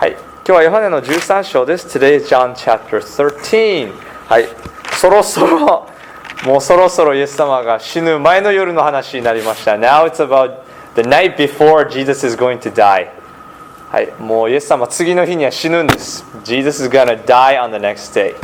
はい、今日はヨハネの13章です。Today is John chapter 13。はい、そろそろイエス様が死ぬ前の夜の話になりました。Now it's about the night before Jesus is going to die。はい、もうイエス様次の日には死ぬんです。Jesus is gonna die on the next day。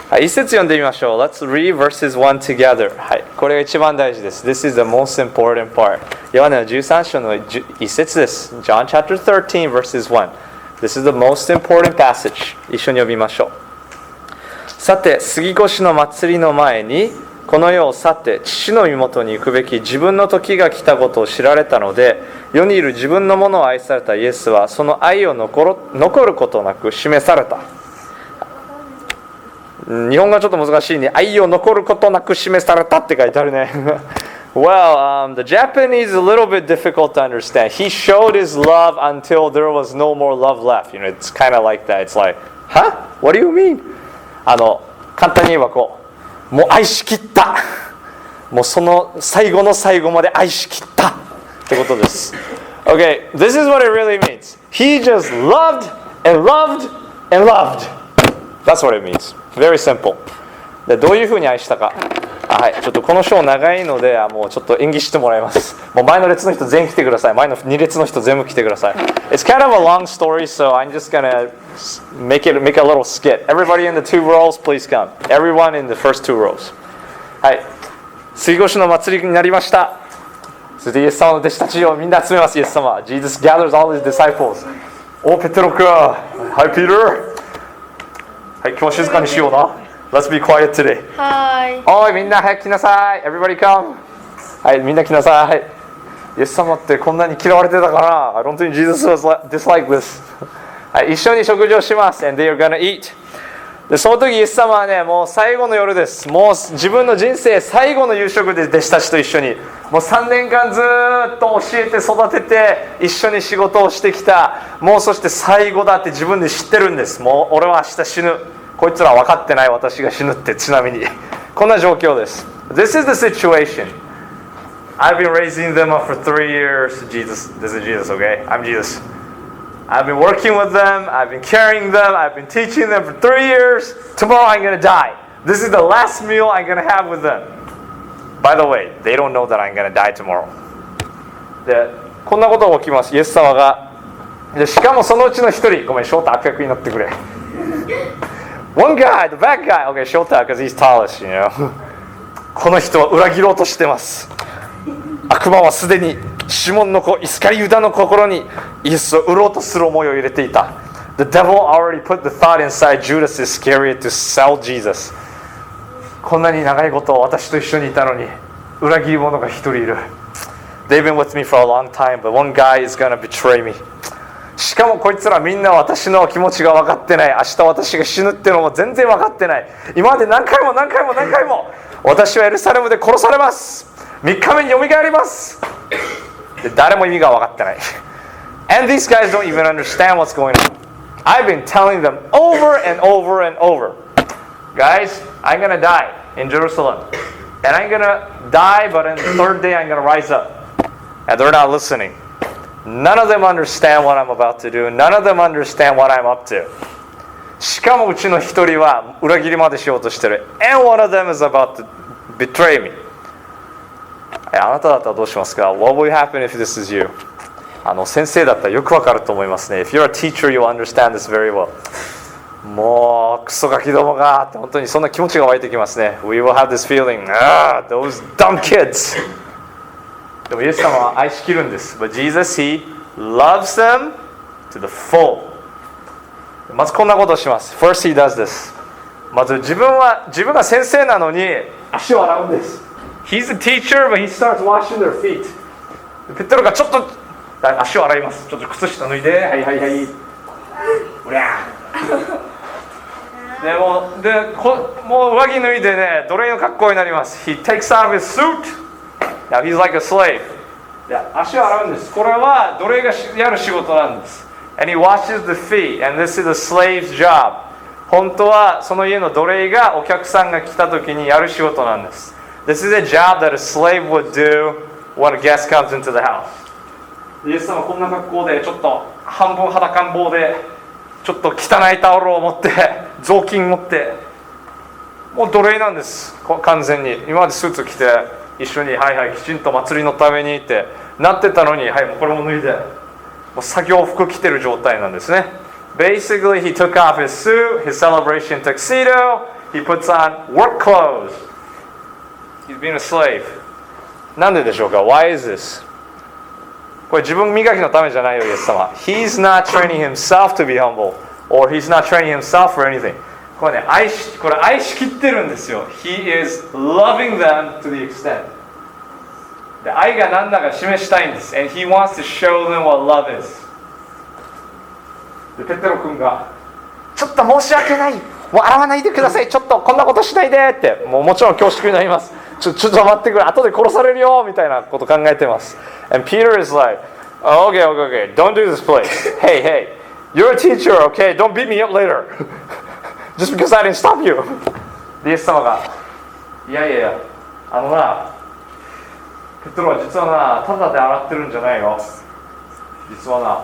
はい、一節読んでみましょう。Let's read verses 1 together。はい、これが一番大事です。This is the most important part。ヨハネの13章の一節です。John chapter 13 verses 1。This is the most important passage。一緒に読みましょう。さて、杉越の祭りの前に、この世を去って父の身元に行くべき自分の時が来たことを知られたので、世にいる自分のものを愛されたイエスは、その愛を残ることなく示された。日本がちょっと難しいね。愛を残ることなく示されたって書いてあるね。Well, the Japanese is a little bit difficult to understand. He showed his love until there was no more love left. You know, it's kind of like that. It's like, huh? What do you mean? 簡単に言えばこう、もう愛しきった。もうその最後の最後まで愛しきったってことです。Okay, this is what it really means. He just loved and loved and loved. That's what it means. Very simple. でどういうふうに愛したか。はい、ちょっとこの章長いので、もうちょっと演技してもらいます。もう前の列の人全員来てください。前の2列の人全部来てください。It's kind of a long story, so I'm just gonna make a little skit. Everybody in the two rows, please come. Everyone in the first two rows. はい。杉越の祭りになりました。それでイエス様の弟子たちをみんな集めます。イエス様。Jesus gathers all his disciples. おペテロ君。Hi, Peter. はい、今日は静かにしような。Let's be quiet today. Hi. おいみんな早く来なさい。Everybody come. はい、みんな来なさい。イエス様ってこんなに嫌われてたかな I don't think Jesus was disliked this. はい、一緒に食事をします。And they are gonna eat. で、その時イエス様はね、もう最後の夜です。もう自分の人生最後の夕食で弟子たちと一緒に。もう3年間ずっと教えて育てて一緒に仕事をしてきた。もうそして最後だって自分で知ってるんです。もう俺は明日死ぬ。こいつら分かってない私が死ぬってちなみにこんな状況です。This is the situation. I've been raising them up for 3 years. Jesus, this is Jesus, okay? I'm Jesus. I've been working with them. I've been carrying them. I've been teaching them for 3 years. Tomorrow I'm going to die. This is the last meal I'm going to have with them. By the way, they don't know that I'm going to die tomorrow. で、こんなことが起きます。イエス様が。で、しかもそのうちの一人、ごめん、翔太悪役になってくれ。One guy, the bad guy. Okay, Shota, because he's tallest, you know. この人は裏切ろうとしてます。悪魔はすでにシモンの子イスカリユダの心にイエスを売ろうとする思いを入れていた。The devil already put the thought inside Judas Iscariot to sell Jesus. こんなに長いこと私と一緒にいたのに裏切り者が一人いる。They've been with me for a long time, but one guy is gonna betray me.しかもこいつらみんな私の気持ちが分かってない。明日私が死ぬっていうのも全然分かってない。今まで何回も私はエルサレムで殺されます。3日目によみがえります。で誰も意味が分かってない。And these guys don't even understand what's going on. I've been telling them over and over and over. Guys, I'm gonna die in Jerusalem. And I'm gonna die, but on the third day I'm gonna rise up. And they're not listening.None of them understand what I'm about to do. None of them understand what I'm up to. しかもうちの一人は裏切りまでしようとしてる。And one of them is about to betray me. あなただったらどうしますか What will happen if this is you? 先生だったらよくわかると思いますね。If you're a teacher, you'll understand this very well. もうクソガキどもがって本当にそんな気持ちが湧いてきますね。We will have this feeling. Those dumb kids.でもイエス様は愛しきるんです。But Jesus, He loves them to the full. まずこんなことをします。First, He does this. まず自分が先生なのに足を洗うんです。He's a teacher, but he starts washing their feet. ペテロがちょっと足を洗います。ちょっと靴下脱いで、はい。うりゃでもう上着脱いでね、奴隷の格好になります。He takes off his suit.Now he's like a slave. 足を洗うんです。これは奴隷がやる仕事なんです。And he washes the feet. And this is a slave's job. 本当はその家の奴隷がお客さんが来た時にやる仕事なんです。This is a job that a slave would do when a guest comes into the house. イエス様こんな格好でちょっと半分裸ん坊でちょっと汚いタオルを持って雑巾持ってもう奴隷なんです。完全に今までスーツ着て一緒にはいはいきちんと祭りのためにってなってたのに、はいもうこれも脱いでもう作業服着てる状態なんですね。Basically he took off his suit, his celebration tuxedo, he puts on work clothes. He's being a slave. なんででしょうか？ Why is this? これ自分磨きのためじゃないよ、イエス様。He's not training himself to be humble, or he's not training himself for anything. これね、愛しきってるんですよ。He is loving them to the extent. で愛が何だか示したいんです。And he wants to show them what love is. で、ペテロ君が、ちょっと申し訳ない。もう洗わないでください。ちょっとこんなことしないでって。もちろん恐縮になります。ちょっと待ってくれ。後で殺されるよみたいなこと考えてます。And Peter is like, oh, okay. Don't do this, please. Hey, you're a teacher, okay? Don't beat me up later. Just because I didn't stop you. でイエス様が、いや、な、ペテロは実はな、ただで洗ってるんじゃないよ。実はな、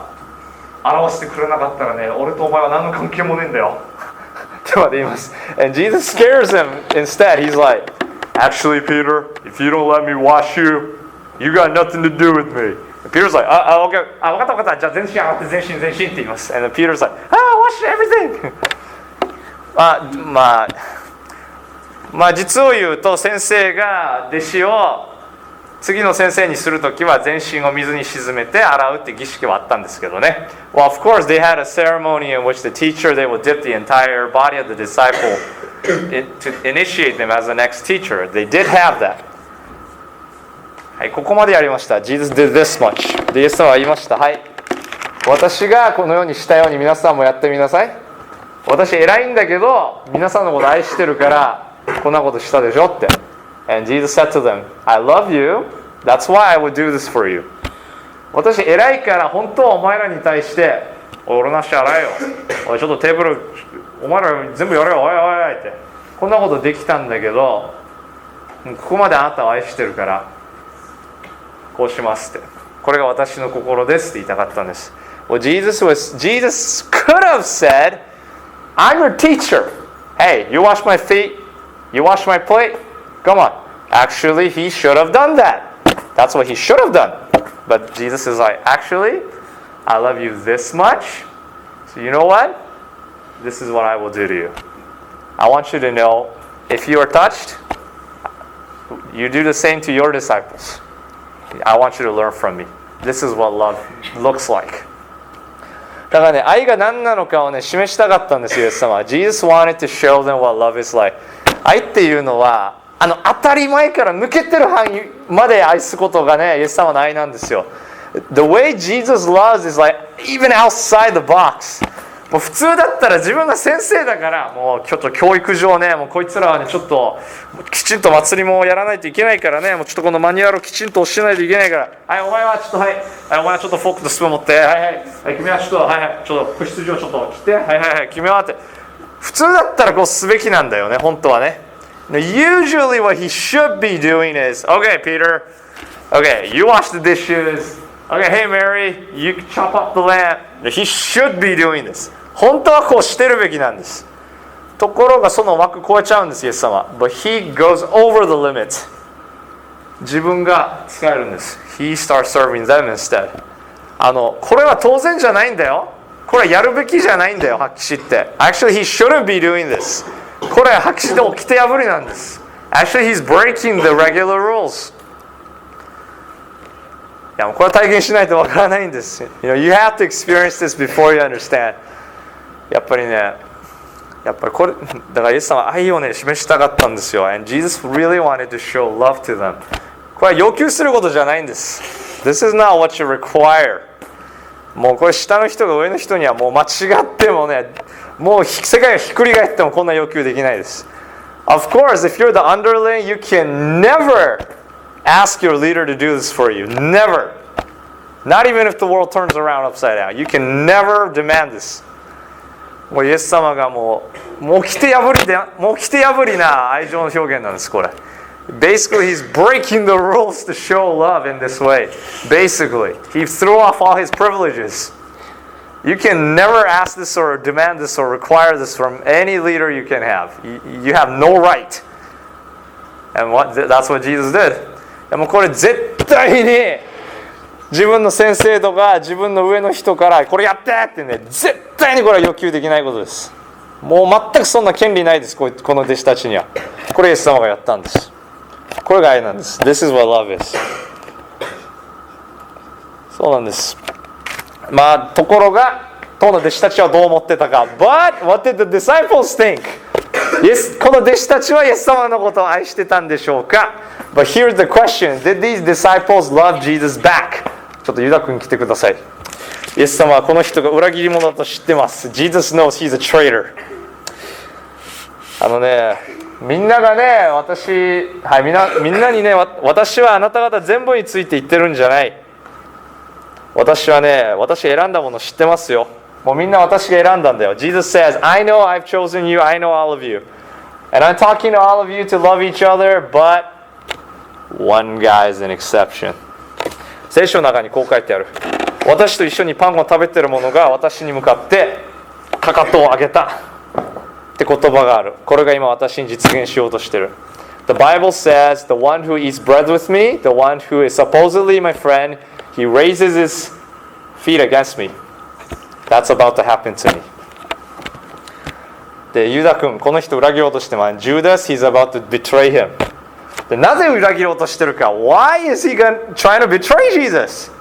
洗わせてくれなかったらね、俺とお前は何の関係もねえんだよ。ってまで言います。And Jesus scares him instead. He's like, actually, Peter, if you don't let me wash you, you got nothing to do with me. And Peter's like, okay, 分かった。じゃあ全身洗って全身って言います。And then Peter's like, wash everything. まあ実を言うと先生が弟子を次の先生にするときは全身を水に沈めて洗うって儀式はあったんですけどね。Well, of course, they had a ceremony in which the teacher, they would dip the entire body of the disciple to initiate them as the next teacher. They did have that. はい、ここまでやりました。Jesus did this much. で、イエス様は言いました。はい。私がこのようにしたように皆さんもやってみなさい。私偉いんだけど、皆さんのこと愛してるから、こんなことしたでしょって。And Jesus said to them, I love you. That's why I would do this for you. 私偉いから本当はお前らに対して、俺の足洗えよ。おいちょっとテーブル、お前ら全部やれよ。おいって。こんなことできたんだけど、ここまであなたを愛してるから、こうしますって。これが私の心ですって言いたかったんです。Well, Jesus could have said, I'm your teacher. Hey, you wash my feet. You wash my plate. Come on. Actually, he should have done that. That's what he should have done. But Jesus is like, actually, I love you this much. So you know what? This is what I will do to you. I want you to know, if you are touched, you do the same to your disciples. I want you to learn from me. This is what love looks like. だからね、愛が何なのかをね、示したかったんですよ、イエス様は。Jesus wanted to show them what love is like. 愛っていうのは、当たり前から抜けてる範囲まで愛すことがね、イエス様の愛なんですよ。The way Jesus loves is like, even outside the box. もう普通だったら自分が先生だから、もうちょっと教育上ね、もうこいつらはね、ちょっときちんと祭りもやらないといけないからね、もうちょっとこのマニュアルをきちんと教えないといけないから、はい、お前はちょっと、はい、お前はちょっとフォークとスプーン持って、はい、君はちょっと、ちょっと個室上ちょっと切って、はい、君はって。普通だったらこうすべきなんだよね、本当はね。Usually what he should be doing is, okay, Peter, okay, you wash the dishes, okay, hey, Mary, you chop up the lamb. He should be doing this. 本当はこうしてるべきなんです。ところがその枠超えちゃうんです、イエス様。But he goes over the limit. 自分が使えるんです。He starts serving them instead. これは当然じゃないんだよ。これはやるべきじゃないんだよ、発揮して。Actually, he shouldn't be doing this. これは発揮して掟破りなんです。Actually, he's breaking the regular rules. いや、これは体験しないとわからないんです。You have to experience this before you understand. やっぱりこれ、だからイエス様は愛をね、示したかったんですよ。And Jesus really wanted to show love to them. これは要求することじゃないんです。This is not what you require. もうこれ下の人が上の人にはもう間違ってもね、もう世界がひっくり返ってもこんな要求できないです。Of course, if you're the underling, you can never ask your leader to do this for you. Never. Not even if the world turns around upside down. You can never demand this. もうイエス様がもう掟破りな愛情の表現なんです、これ。Basically, he's breaking the rules to show love in this way. Basically, he threw off all his privileges. You can never ask this or demand this or require this from any leader you can have. You have no right. And that's what Jesus did. でもこれ絶対に自分の先生とか自分の上の人からこれやってってね、絶対にこれは要求できないことです。もう全くそんな権利ないです、この弟子たちには。これイエス様がやったんです。これが愛なんです。This is what love is. そうなんです。まあところが当の弟子たちはどう思ってたか。But what did the disciples think? この弟子たちはイエス様のことを愛してたんでしょうか。But here's the question. Did these disciples love Jesus back? ちょっとユダ君来てください。イエス様はこの人が裏切り者だと知ってます。Jesus knows he's a traitor. みんながね、みんなにね、私はあなた方全部について言ってるんじゃない。私はね、私選んだもの知ってますよ。もうみんな私が選んだんだよ。Jesus says, I know I've chosen you, I know all of you. And I'm talking to all of you to love each other, but one guy is an exception. 聖書の中にこう書いてある。私と一緒にパンを食べている者が私に向かってかかとを上げたって言葉がある。これが今私に実現しようとしている。The Bible says, the one who eats bread with me, the one who is supposedly my friend, he raises his feet against me. That's about to happen to me. で、ユダ君、この人裏切ろうとしてます。Judas, he's about to betray him. で、なぜ裏切ろうとしてるか。Why is he trying to betray Jesus?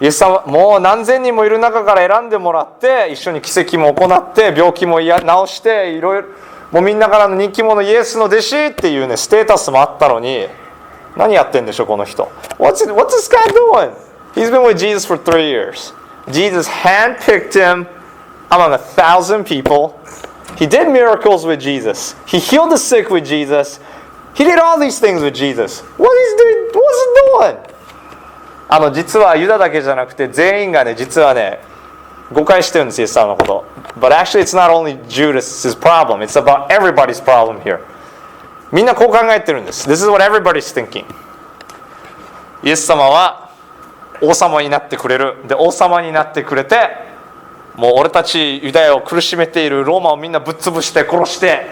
イエス様、もう何千人もいる中から選んでもらって、一緒に奇跡も行って、病気も治して、いろいろ、もうみんなからの人気者イエスの弟子っていうね、ステータスもあったのに、何やってんでしょう、この人。What's this guy doing? He's been with Jesus for 3 years. Jesus handpicked him among 1,000 people. He did miracles with Jesus. He healed the sick with Jesus. He did all these things with Jesus. What's he doing? 実はユダだけじゃなくて全員がね、実はね、誤解してるんです、イエス様のこと。But actually it's not only Judas's problem. It's about everybody's problem here. みんなこう考えてるんです。This is what everybody's thinking. イエス様は王様になってくれる。で、王様になってくれて、もう俺たちユダヤを苦しめているローマをみんなぶっ潰して殺して、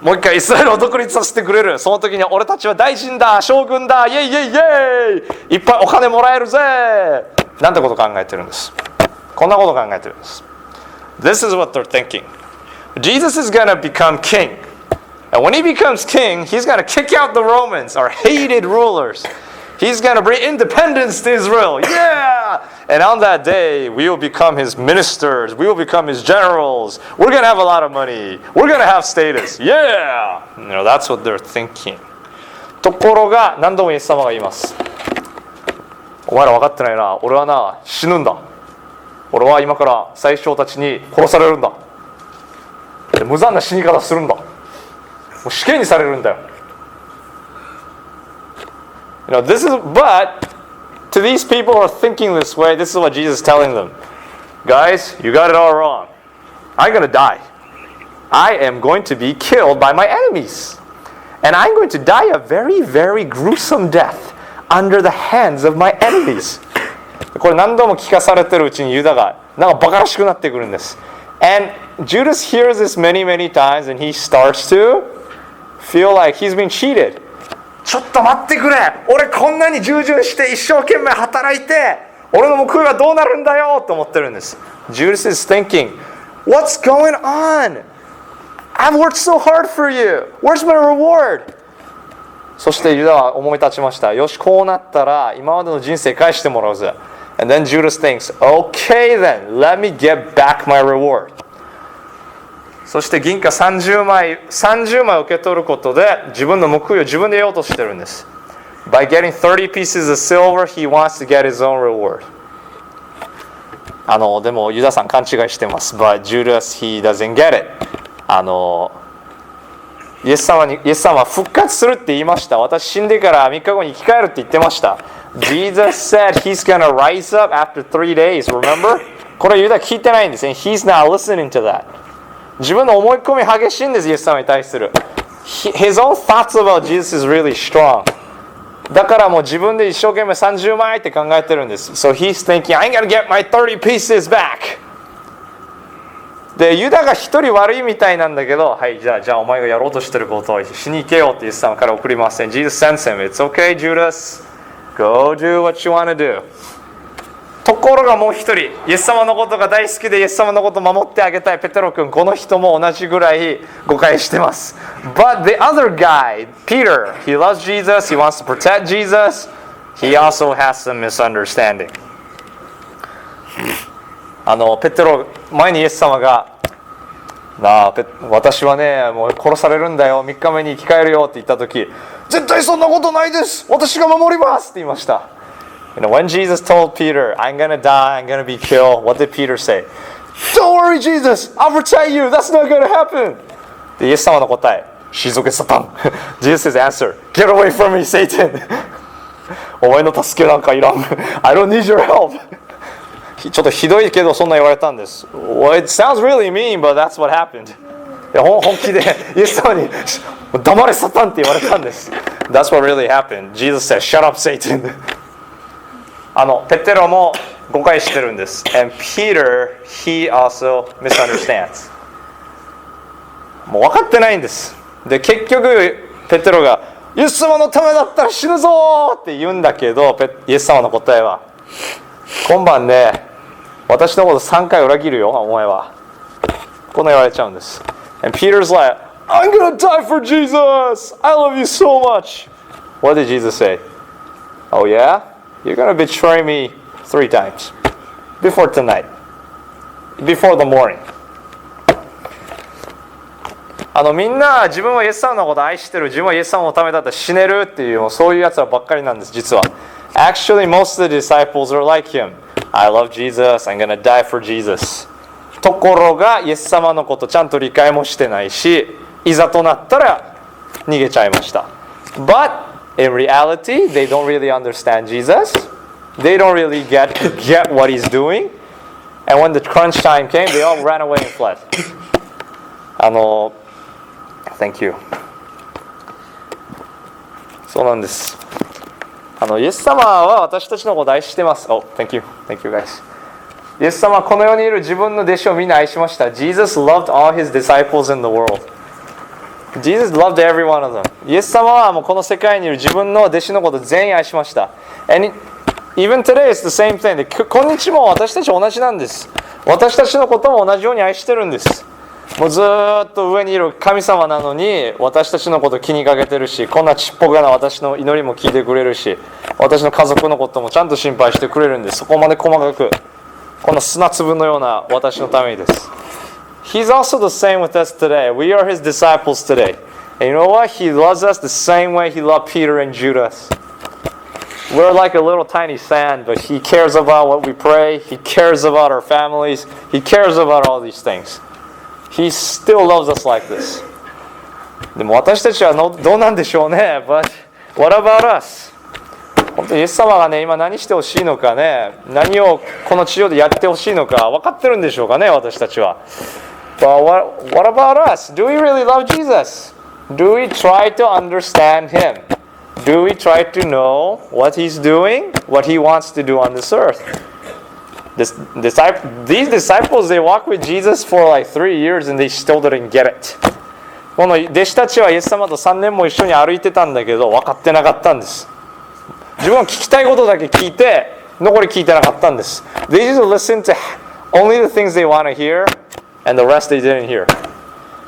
もう一回イスラエルを独立させてくれる。その時には俺たちは大臣だ、将軍だ、イエイイエイイエイ、いっぱいお金もらえるぜ。なんてこと考えてるんです。こんなこと考えてるんです。This is what they're thinking. Jesus is gonna become king. And when he becomes king, he's gonna kick out the Romans, our hated rulers. He's going to bring independence to Israel. Yeah! And on that day, we will become his ministers. We will become his generals. We're going to have a lot of money. We're going to have status. Yeah! That's what they're thinking. ところが、何度もイエス様が言います。お前ら分かってないな。俺はな、死ぬんだ。俺は今から最初たちに殺されるんだ。で、無残な死に方するんだ。もう死刑にされるんだよ。But to these people who are thinking this way, this is what Jesus is telling them. Guys, you got it all wrong. I'm going to die. I am going to be killed by my enemies. And I'm going to die a very, very gruesome death under the hands of my enemies. これ何度も聞かされてるうちにユダがなんかバカらしくなってくるんです。And Judas hears this many, many times and he starts to feel like he's been cheated. ちょっと待ってくれ。俺こんなに従順して一生懸命働いて俺の報いはどうなるんだよと思ってるんです。Judas is thinking, what's going on? I've worked so hard for you. Where's my reward? そしてユダは思い立ちました。よし、こうなったら今までの人生返してもらうぜ。And then Judas thinks, okay then, let me get back my reward. そして銀貨30枚受け取ることで自分の報いを自分で得ようとしてるんです。By getting 30 pieces of silver, he wants to get his own reward. でもユダさん勘違いしてます。But Judas, he doesn't get it. イエス様は復活するって言いました。私死んでから3日後に生き返るって言ってました。Jesus said he's gonna rise up after 3 days. Remember? これユダ聞いてないんですね。He's not listening to that. 自分の思い込み激しいんです、イエス様に対する。his own thoughts about Jesus is really strong. だからもう自分で一生懸命30枚って考えてるんです。So he's thinking, I'm gonna get my 30 pieces back. で、ユダが一人悪いみたいなんだけど、はい、じゃあお前がやろうとしてることをしに行けよってイエス様から送ります。And Jesus sends him, It's okay, Judas. Go do what you want to do. ところがもう一人、イエス様のことが大好きでイエス様のことを守ってあげたいペテロ君、この人も同じぐらい誤解してます。But the other guy, Peter, he loves Jesus, he wants to protect Jesus, he also has some misunderstanding. ペテロ、前にイエス様が、私はね、もう殺されるんだよ、3日目に生き返るよって言ったとき、絶対そんなことないです、私が守りますって言いました。When Jesus told Peter, I'm gonna die, I'm gonna be killed, what did Peter say? Don't worry, Jesus, I'll protect you, that's not gonna happen. で、イエス様の答え、退けサタン。Jesus' answer, Get away from me, Satan. お前の助けなんかいらん。I don't need your help. ちょっとひどいけどそんな言われたんです。Well, it sounds really mean, but that's what happened. 本気でイエス様に黙れサタンって言われたんです。That's what really happened. Jesus said, Shut up, Satan. ペテロも誤解してるんです。And Peter, he also misunderstands. もう分かってないんです。で、結局ペテロがイエス様のためだったら死ぬぞって言うんだけど、イエス様の答えは今晩ね、私のこと3回裏切るよ、お前は。こんな言われちゃうんです。And Peter's like, I'm gonna die for Jesus! I love you so much! What did Jesus say? Oh yeah?You're going to betray me 3 times. Before tonight. Before the morning. みんな自分はイエス様のことを愛してる、自分はイエス様のためだったら死ねるっていう、そういうやつらばっかりなんです、実は。Actually, most of the disciples are like him. I love Jesus. I'm going to die for Jesus. ところが、イエス様のことちゃんと理解もしてないし、いざとなったら逃げちゃいました。But in reality, they don't really understand Jesus. They don't really get what he's doing. And when the crunch time came, they all ran away and fled. Thank you. そうなんです。イエス様は私たちのことを愛してます。Oh, thank you. Thank you, guys. イエス様はこの世にいる自分の弟子をみんな愛しました。Jesus loved all his disciples in the world.Jesus loved every one of them. イエス様はもうこの世界にいる自分の弟子のことを全員愛しました。And even today it's the same thing. で、今日も私たち同じなんです。私たちのことも同じように愛してるんです。もうずっと上にいる神様なのに私たちのこと気にかけてるし、こんなちっぽけな私の祈りも聞いてくれるし、私の家族のこともちゃんと心配してくれるんです。そこまで細かく、こんな砂粒のような私のためにです。He's also the same with us today. We are his disciples today. And you know what? He loves us the same way he loved Peter and Judas. We're like a little tiny sand, but he cares about what we pray. He cares about our families. He cares about all these things. He still loves us like this. でも私たちはどうなんでしょうね。But what about us? 本当にイエス様がね、今何してほしいのかね、何をこの地上でやってほしいのか分かってるんでしょうかね、私たちは。But what about us? Do we really love Jesus? Do we try to understand him? Do we try to know what he's doing, what he wants to do on this earth? These disciples, they walked with Jesus for like 3 years and they still didn't get it. この弟子たちはイエス様と3年も一緒に歩いてたんだけど分かってなかったんです。自分は聞きたいことだけ聞いて残り聞いてなかったんです。They just listened to only the things they want to hear and the rest they didn't hear.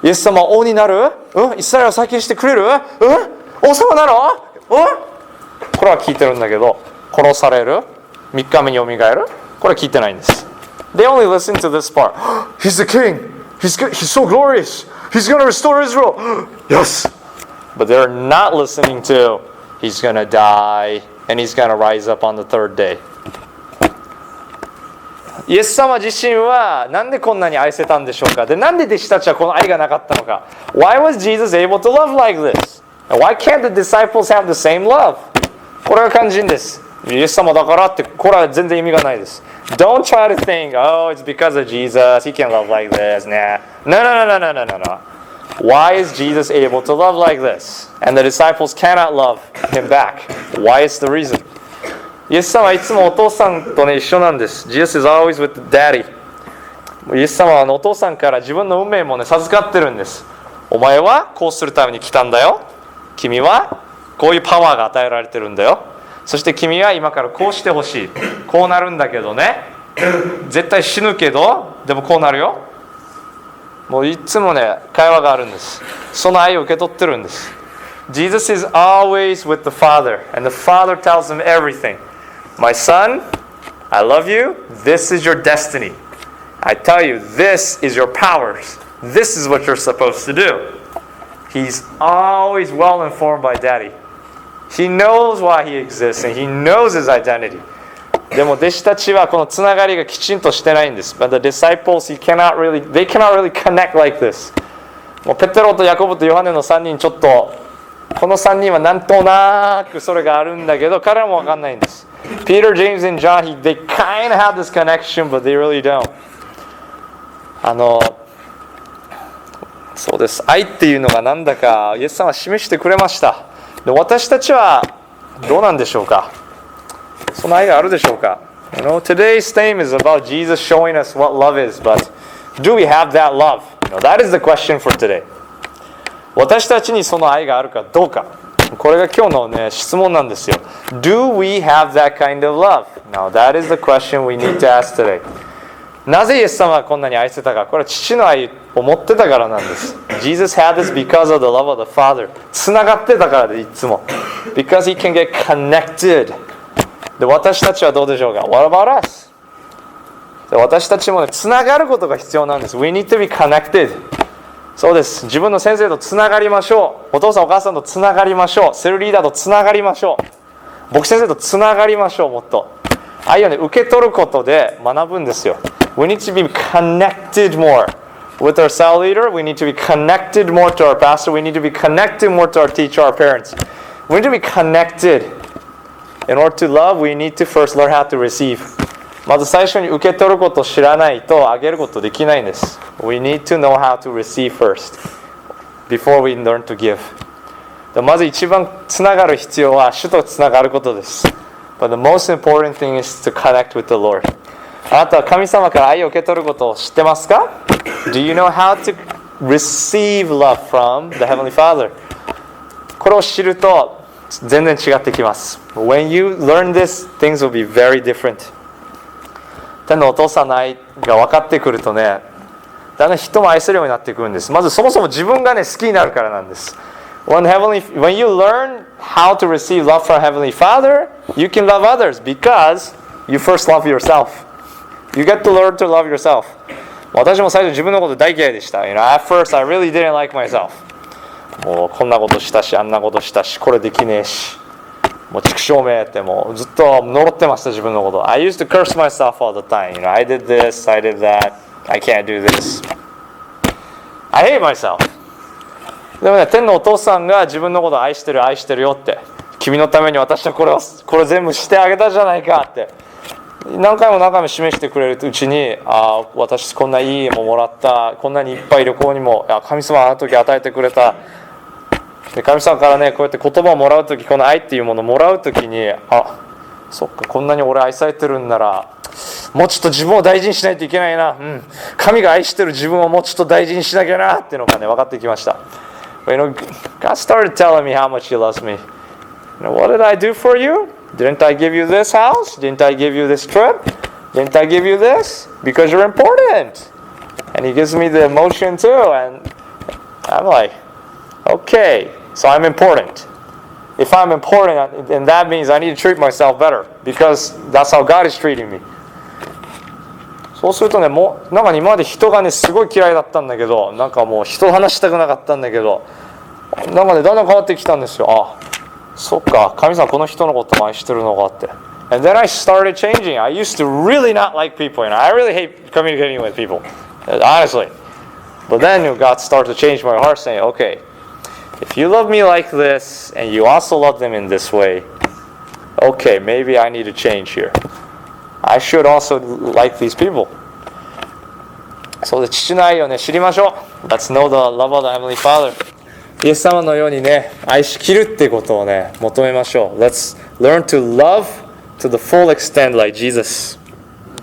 イエス様は王になる？イスラエルを再建してくれる？王様なの？これは聞いてるんだけど、殺される？3日目によみがえる？これは聞いてないんです。They only listen to this part. He's the king. He's so glorious. He's going to restore Israel. Yes. But they're not listening to he's going to die and he's going to rise up on the third day. イエス様自身はなんでこんなに愛せたんでしょうか。で、なんで弟子たちはこの愛がなかったのか。Why was Jesus able to love like this? And why can't the disciples have the same love? これが肝心です。イエス様だからってこれは全然意味がないです。Don't try to think, oh, it's because of Jesus. He can't love like this. Nah. No. Why is Jesus able to love like this? And the disciples cannot love him back. Why is the reason? イエス様はいつもお父さんとね一緒なんです。Jesus is always with daddy. イエス様はお父さんから自分の運命もね授かってるんです。お前はこうするために来たんだよ。君はこういうパワーが与えられてるんだよ。そして君は今からこうしてほしい。こうなるんだけどね。絶対死ぬけど、でもこうなるよ。もういつもね会話があるんです。その愛を受け取ってるんです。Jesus is always with the Father, and the Father tells him everything. My son, I love you. This is your destiny. I tell you, this is your powers. This is what you're supposed to do. He's always well informed by Daddy. He knows why he exists, and he knows his identity. でも弟子たちはこのつながりがきちんとしてないんです。But the disciples, they cannot really connect like this. もうペテロとヤコブとヨハネの3人ちょっとこの3人はなんとなくそれがあるんだけど彼らも分かんないんです。Peter, James, and John, they kind of have this connection, but they really don't. そうです。愛っていうのがなんだかイエス様は示してくれました。で私たちはどうなんでしょうか。その愛があるでしょうか。Today's theme is about Jesus showing us what love is, but do we have that love? That is the question for today. 私たちにその愛があるかどうか。これが今日のね質問なんですよ。Do we have that kind of love? Now that is the question we need to ask today. なぜイエス様はこんなに愛せたか。これは父の愛を持ってたからなんです。Jesus had this because of the love of the Father. つながってたからでいつも。Because he can get connected. で私たちはどうでしょうか。What about us? で私たちもねつながることが必要なんです。We need to be connected. そうです。自分の先生とつながりましょう。お父さんお母さんとつながりましょう。セルリーダーとつながりましょう。牧師先生とつながりましょう。もっと愛をね受け取ることで学ぶんですよ。We need to be connected more with our cell leader. We need to be connected more to our pastor. We need to be connected more to our teacher, our parents. We need to be connected. In order to love, we need to first learn how to receive. まず最初に受け取ることを知らないとあげることできないんです。We need to know how to receive first before we learn to give. まず一番つながる必要は主とつながることです。But the most important thing is to connect with the Lord. あなたは神様から愛を受け取ることを知ってますか？ Do you know how to receive love from the Heavenly Father? これを知ると全然違ってきます。When you learn this, things will be very different. 天のお父さんの愛が分かってくるとね、だんだん人も愛せるようになってくるんです。まずそもそも自分がね好きになるからなんです。When you learn how to receive love from Heavenly Father, you can love others because you first love yourself. You get to learn to love yourself. 私も最初自分のこと大嫌いでした。At first, I really didn't like myself. もうこんなことしたし、あんなことしたし、これできねえし。もう畜生めってもうずっと呪ってました自分のこと。I used to curse myself all the time. I did this, I did that. I can't do this. I hate myself. でもね、天のお父さんが自分のことを愛してるよって。君のために私はこれ全部してあげたじゃないかって。何回も示してくれるうちに、私こんないい家ももらった、こんなにいっぱい旅行にも神様はあの時与えてくれた。で神様からねこうやって言葉をもらうとき、この愛っていうものをもらうときに、そっかこんなに俺愛されてるんならもうちょっと自分を大事にしないといけないな、神が愛してる自分をもうちょっと大事にしなきゃなっていうのがね分かってきました。God started telling me how much He loves me. What did I do for you? Didn't I give you this house? Didn't I give you this trip? Didn't I give you this? Because you're important. And He gives me the emotion too. And I'm like, okay, so I'm important. If I'm important, then that means I need to treat myself better. Because that's how God is treating me. そうするとね、もうなんか今まで人がねすごい嫌いだったんだけど、なんかもう人と話したくなかったんだけど、なんかねだんだん変わってきたんですよ。そっか、神様この人のことも愛してるのかって。And then I started changing. I used to really not like people. I really hate communicating with people. Honestly. But then God started to change my heart, saying, okay, if you love me like this, and you also love them in this way, okay, maybe I need to change here. I should also like these people. そうで父の愛をね知りましょう。 Let's know the love of the Heavenly Father。 イエス様のようにね愛しきるってことをね求めましょう。 Let's learn to love to the full extent like Jesus。